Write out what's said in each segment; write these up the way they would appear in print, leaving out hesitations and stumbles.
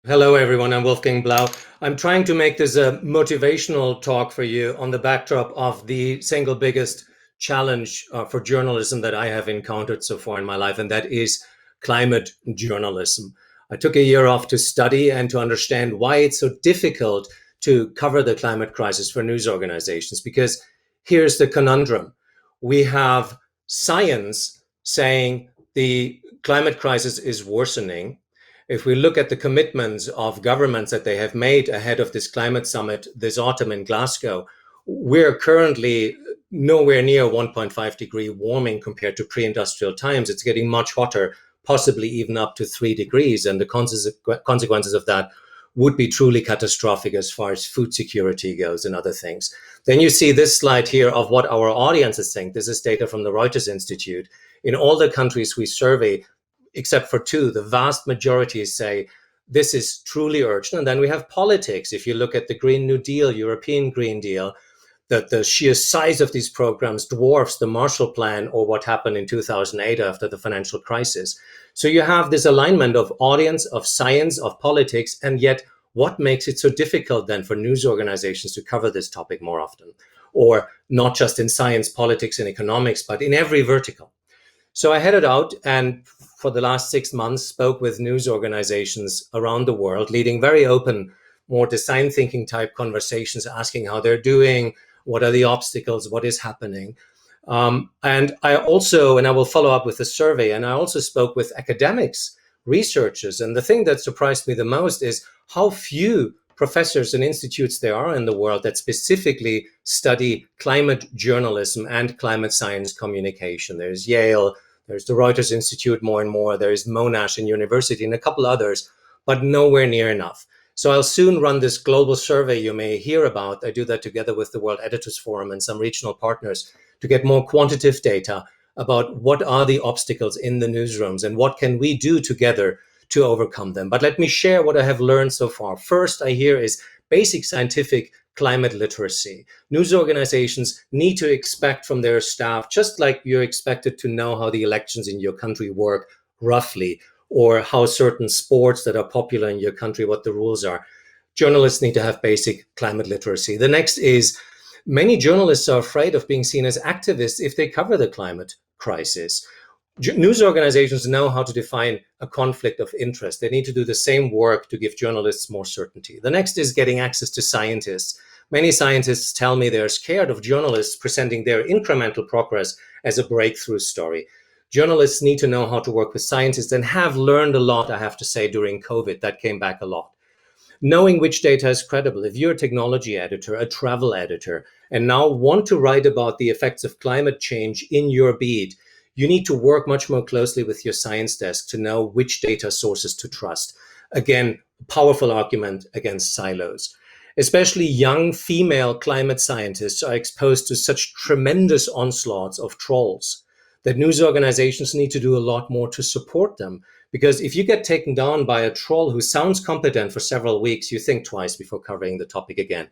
Hello, everyone. I'm Wolfgang Blau. I'm trying to make this a motivational talk for you on the backdrop of the single biggest challenge for journalism that I have encountered so far in my life, and that is climate journalism. I took a year off to study and to understand why it's so difficult to cover the climate crisis for news organizations, because here's the conundrum. We have science saying the climate crisis is worsening. If we look at the commitments of governments that they have made ahead of this climate summit this autumn in Glasgow, we're currently nowhere near 1.5 degree warming compared to pre-industrial times. It's getting much hotter, possibly even up to 3 degrees. And the consequences of that would be truly catastrophic as far as food security goes and other things. Then you see this slide here of what our audiences think. This is data from the Reuters Institute. In all the countries we survey, except for two, the vast majority say this is truly urgent. And then we have politics. If you look at the Green New Deal, European Green Deal, that the sheer size of these programs dwarfs the Marshall Plan or what happened in 2008 after the financial crisis. So you have this alignment of audience, of science, of politics, and yet what makes it so difficult then for news organizations to cover this topic more often? Or not just in science, politics, and economics, but in every vertical. So I headed out and for the last 6 months spoke with news organizations around the world, leading very open, more design thinking type conversations, asking how they're doing, what are the obstacles, what is happening. And I will follow up with a survey, and I also spoke with academics, researchers. And the thing that surprised me the most is how few professors and institutes there are in the world that specifically study climate journalism and climate science communication. There's Yale, there's the Reuters Institute more and more, there's Monash University and a couple others, but nowhere near enough. So I'll soon run this global survey you may hear about. I do that together with the World Editors Forum and some regional partners to get more quantitative data about what are the obstacles in the newsrooms and what can we do together to overcome them. But let me share what I have learned so far. First, I hear is basic scientific climate literacy. News organizations need to expect from their staff, just like you're expected to know how the elections in your country work roughly, or how certain sports that are popular in your country, what the rules are. Journalists need to have basic climate literacy. The next is many journalists are afraid of being seen as activists if they cover the climate crisis. News organizations know how to define a conflict of interest. They need to do the same work to give journalists more certainty. The next is getting access to scientists. Many scientists tell me they're scared of journalists presenting their incremental progress as a breakthrough story. Journalists need to know how to work with scientists and have learned a lot, I have to say, during COVID. That came back a lot. Knowing which data is credible. If you're a technology editor, a travel editor, and now want to write about the effects of climate change in your beat, you need to work much more closely with your science desk to know which data sources to trust. Again, powerful argument against silos. Especially young female climate scientists are exposed to such tremendous onslaughts of trolls that news organizations need to do a lot more to support them. Because if you get taken down by a troll who sounds competent for several weeks, you think twice before covering the topic again.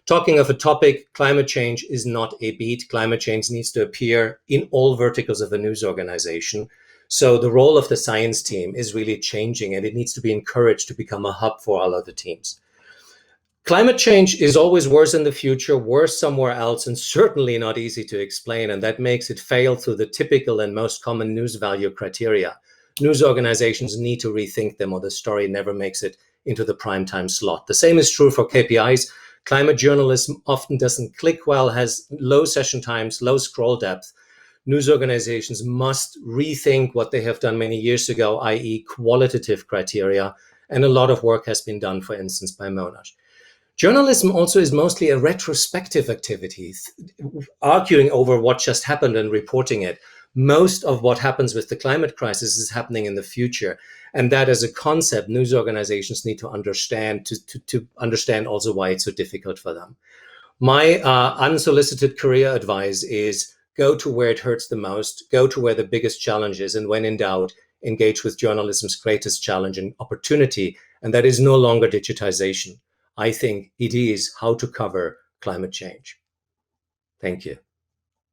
Talking of a topic, climate change is not a beat. Climate change needs to appear in all verticals of a news organization. So the role of the science team is really changing, and it needs to be encouraged to become a hub for all other teams. Climate change is always worse in the future, worse somewhere else, and certainly not easy to explain. And that makes it fail through the typical and most common news value criteria. News organizations need to rethink them, or the story never makes it into the primetime slot. The same is true for KPIs. Climate journalism often doesn't click well, has low session times, low scroll depth. News organizations must rethink what they have done many years ago, i.e. qualitative criteria. And a lot of work has been done, for instance, by Monash. Journalism also is mostly a retrospective activity, arguing over what just happened and reporting it. Most of what happens with the climate crisis is happening in the future. And that as a concept, news organizations need to understand to understand also why it's so difficult for them. My unsolicited career advice is go to where it hurts the most, go to where the biggest challenge is, and when in doubt, engage with journalism's greatest challenge and opportunity. And that is no longer digitization. I think it is how to cover climate change. Thank you.